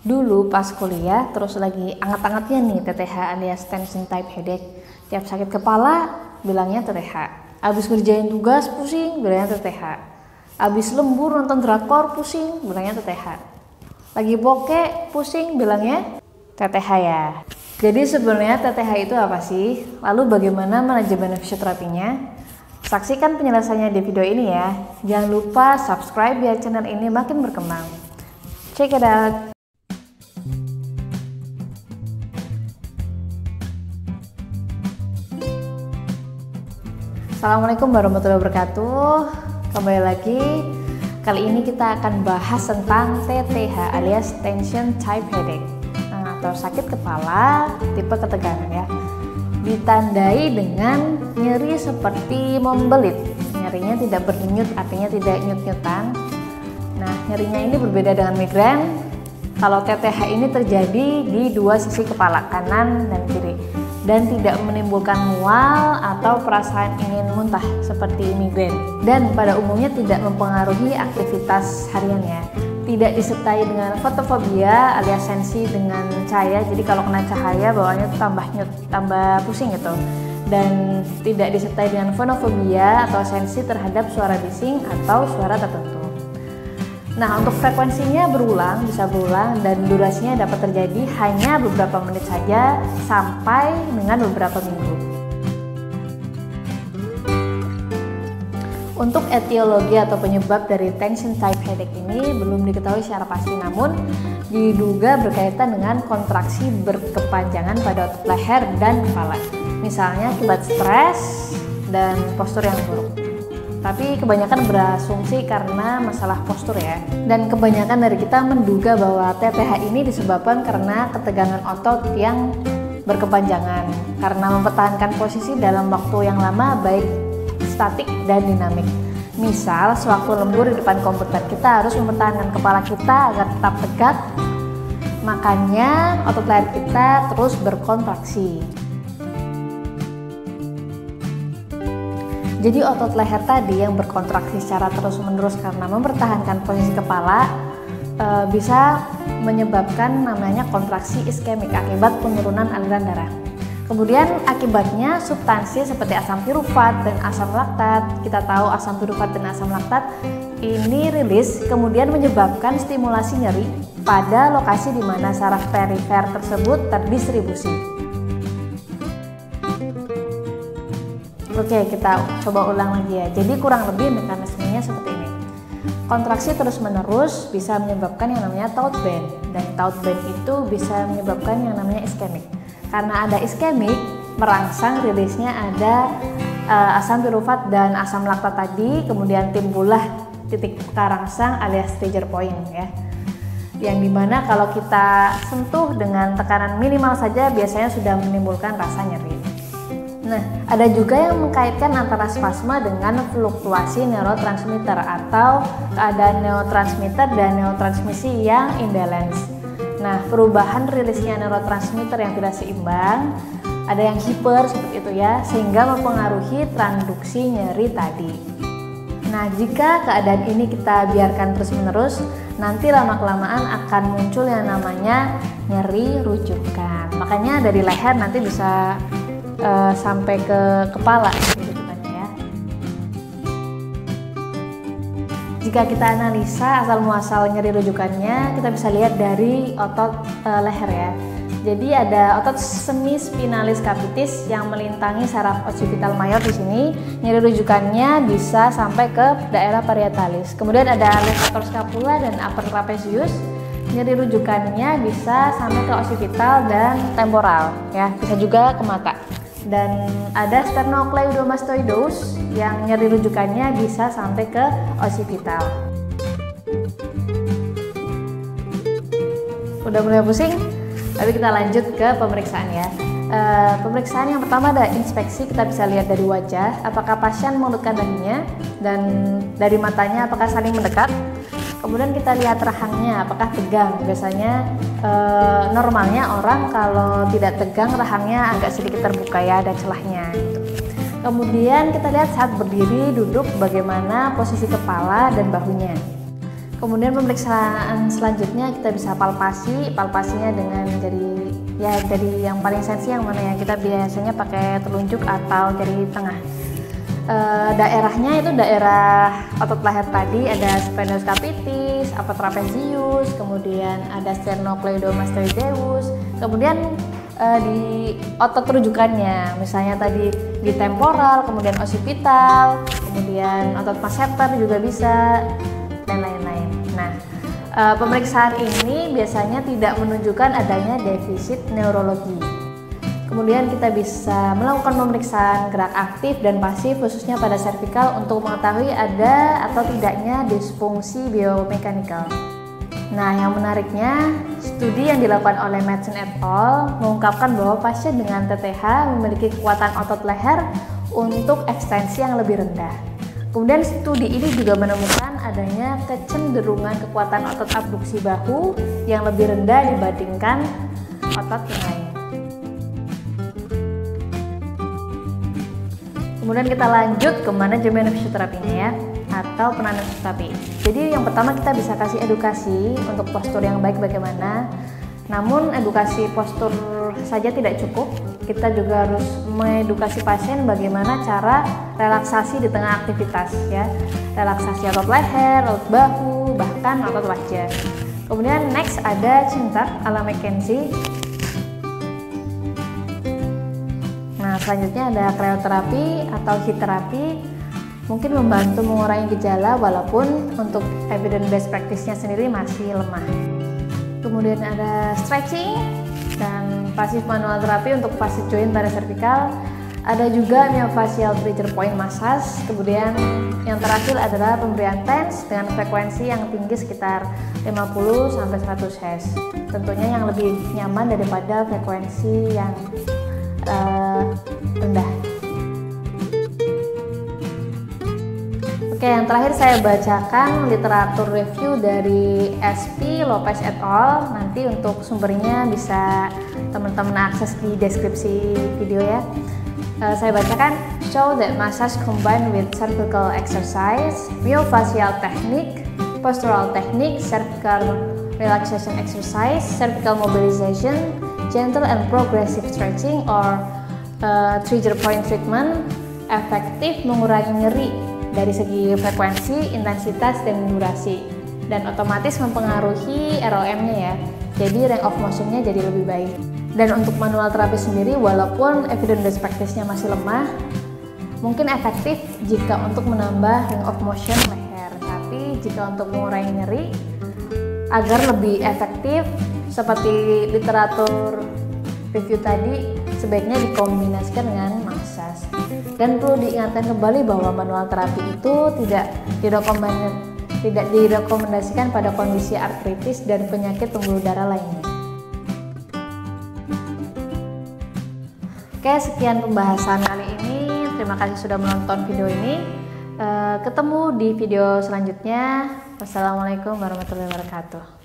Dulu pas kuliah terus lagi anget-angetnya nih TTH alias tension type headache. Tiap sakit kepala bilangnya TTH. Abis ngerjain tugas pusing bilangnya TTH. Abis lembur nonton drakor pusing bilangnya TTH. Lagi bokeh pusing bilangnya TTH ya. Jadi sebenarnya TTH itu apa sih? Lalu bagaimana manajemen fisioterapinya? Saksikan penjelasannya di video ini ya. Jangan lupa subscribe biar channel ini makin berkembang. Check it out. Assalamualaikum warahmatullahi wabarakatuh. Kembali lagi. Kali ini kita akan bahas tentang TTH alias tension type headache, atau sakit kepala tipe ketegangan ya. Ditandai dengan nyeri seperti membelit. Nyerinya tidak berdenyut, artinya tidak nyut-nyutan. Nah, nyerinya ini berbeda dengan migrain. Kalau TTH ini terjadi di dua sisi kepala, kanan dan kiri, dan tidak menimbulkan mual atau perasaan ingin muntah seperti migrain, dan pada umumnya tidak mempengaruhi aktivitas hariannya. Tidak disertai dengan fotofobia alias sensi dengan cahaya, jadi kalau kena cahaya bawaannya tambah pusing gitu, dan tidak disertai dengan fonofobia atau sensi terhadap suara bising atau suara tertentu. Nah, untuk frekuensinya bisa berulang dan durasinya dapat terjadi hanya beberapa menit saja sampai dengan beberapa minggu. Untuk etiologi atau penyebab dari tension type headache ini belum diketahui secara pasti, namun diduga berkaitan dengan kontraksi berkepanjangan pada otot leher dan kepala. Misalnya akibat stres dan postur yang buruk. Tapi kebanyakan berasumsi karena masalah postur ya. Dan kebanyakan dari kita menduga bahwa TTH ini disebabkan karena ketegangan otot yang berkepanjangan, karena mempertahankan posisi dalam waktu yang lama baik statik dan dinamik. Misal sewaktu lembur di depan komputer, kita harus mempertahankan kepala kita agar tetap tegak, makanya otot leher kita terus berkontraksi. Jadi otot leher tadi yang berkontraksi secara terus-menerus karena mempertahankan posisi kepala bisa menyebabkan namanya kontraksi iskemik akibat penurunan aliran darah. Kemudian akibatnya substansi seperti asam pirufat dan asam laktat, kita tahu asam pirufat dan asam laktat ini rilis, kemudian menyebabkan stimulasi nyeri pada lokasi di mana saraf perifer tersebut terdistribusi. Oke, kita coba ulang lagi ya. Jadi kurang lebih mekanismenya seperti ini. Kontraksi terus-menerus bisa menyebabkan yang namanya taut band, dan taut band itu bisa menyebabkan yang namanya iskemik. Karena ada iskemik, merangsang rilisnya ada asam pirufat dan asam laktat tadi, kemudian timbullah titik karangsang alias trigger point ya. Yang dimana kalau kita sentuh dengan tekanan minimal saja biasanya sudah menimbulkan rasa nyeri. Nah, ada juga yang mengkaitkan antara spasma dengan fluktuasi neurotransmitter atau keadaan neurotransmitter dan neurotransmisi yang imbalance. Nah, perubahan rilisnya neurotransmitter yang tidak seimbang, ada yang hiper seperti itu ya, sehingga mempengaruhi transduksi nyeri tadi. Nah, jika keadaan ini kita biarkan terus-menerus, nanti lama-kelamaan akan muncul yang namanya nyeri rujukan. Makanya dari leher nanti bisa sampai ke kepala gitu kan ya. Jika kita analisa asal muasal nyeri rujukannya, kita bisa lihat dari otot leher ya. Jadi ada otot semispinalis capitis yang melintangi saraf occipital mayor di sini. Nyeri rujukannya bisa sampai ke daerah parietalis. Kemudian ada levator scapula dan upper trapezius. Nyeri rujukannya bisa sampai ke occipital dan temporal ya, bisa juga ke mata. Dan ada sternocleidomastoideus yang nyeri rujukannya bisa sampai ke occipital. Udah mulai pusing? Tapi kita lanjut ke pemeriksaan ya. Pemeriksaan yang pertama ada inspeksi, kita bisa lihat dari wajah apakah pasien mengerutkan dahinya, dan dari matanya apakah saling mendekat. Kemudian kita lihat rahangnya apakah tegang. Biasanya normalnya orang kalau tidak tegang rahangnya agak sedikit terbuka ya, ada celahnya gitu. Kemudian kita lihat saat berdiri, duduk, bagaimana posisi kepala dan bahunya. Kemudian pemeriksaan selanjutnya kita bisa palpasinya dengan jari yang paling sensi yang mana ya, kita biasanya pakai telunjuk atau jari tengah. Daerahnya itu daerah otot leher tadi, ada sphenoides capitis, apa trapezius, kemudian ada sternocleidomastoideus, kemudian di otot rujukannya, misalnya tadi di temporal, kemudian occipital, kemudian otot masseter juga bisa, dan lain-lain. Nah, pemeriksaan ini biasanya tidak menunjukkan adanya defisit neurologi. Kemudian kita bisa melakukan pemeriksaan gerak aktif dan pasif khususnya pada servikal untuk mengetahui ada atau tidaknya disfungsi biomekanikal. Nah, yang menariknya, studi yang dilakukan oleh Madsen et al. Mengungkapkan bahwa pasien dengan TTH memiliki kekuatan otot leher untuk ekstensi yang lebih rendah. Kemudian studi ini juga menemukan adanya kecenderungan kekuatan otot abduksi bahu yang lebih rendah dibandingkan otot yang lain. Kemudian kita lanjut ke manajemen fisioterapinya ya, atau penanganan fisioterapi. Jadi yang pertama kita bisa kasih edukasi untuk postur yang baik bagaimana. Namun edukasi postur saja tidak cukup, kita juga harus mengedukasi pasien bagaimana cara relaksasi di tengah aktivitas ya. Relaksasi otot leher, otot bahu, bahkan otot wajah. Kemudian next ada chin tuck ala McKenzie. Nah, selanjutnya ada cryoterapi atau heat therapy, mungkin membantu mengurangi gejala walaupun untuk evidence based practice-nya sendiri masih lemah. Kemudian ada stretching dan pasif manual terapi untuk facet joint pada servikal. Ada juga myofascial trigger point massage. Kemudian yang terakhir adalah pemberian TENS dengan frekuensi yang tinggi sekitar 50 sampai 100 Hz. Tentunya yang lebih nyaman daripada frekuensi yang rendah. Oke, yang terakhir saya bacakan literatur review dari SP Lopez et al. Nanti untuk sumbernya bisa teman-teman akses di deskripsi video ya. Saya bacakan, show that massage combined with cervical exercise, myofascial technique, postural technique, cervical relaxation exercise, cervical mobilization, gentle and progressive stretching or trigger point treatment efektif mengurangi nyeri dari segi frekuensi, intensitas, dan durasi, dan otomatis mempengaruhi ROM-nya ya. Jadi range of motion-nya jadi lebih baik. Dan untuk manual terapi sendiri, walaupun evidence based practice-nya masih lemah, mungkin efektif jika untuk menambah range of motion leher. Tapi jika untuk mengurangi nyeri, agar lebih efektif seperti literatur review tadi, sebaiknya dikombinasikan dengan massage. Dan perlu diingatkan kembali bahwa manual terapi itu tidak direkomendasikan pada kondisi artritis dan penyakit pembuluh darah lainnya. Oke, sekian pembahasan kali ini. Terima kasih sudah menonton video ini. Ketemu di video selanjutnya. Wassalamualaikum warahmatullahi wabarakatuh.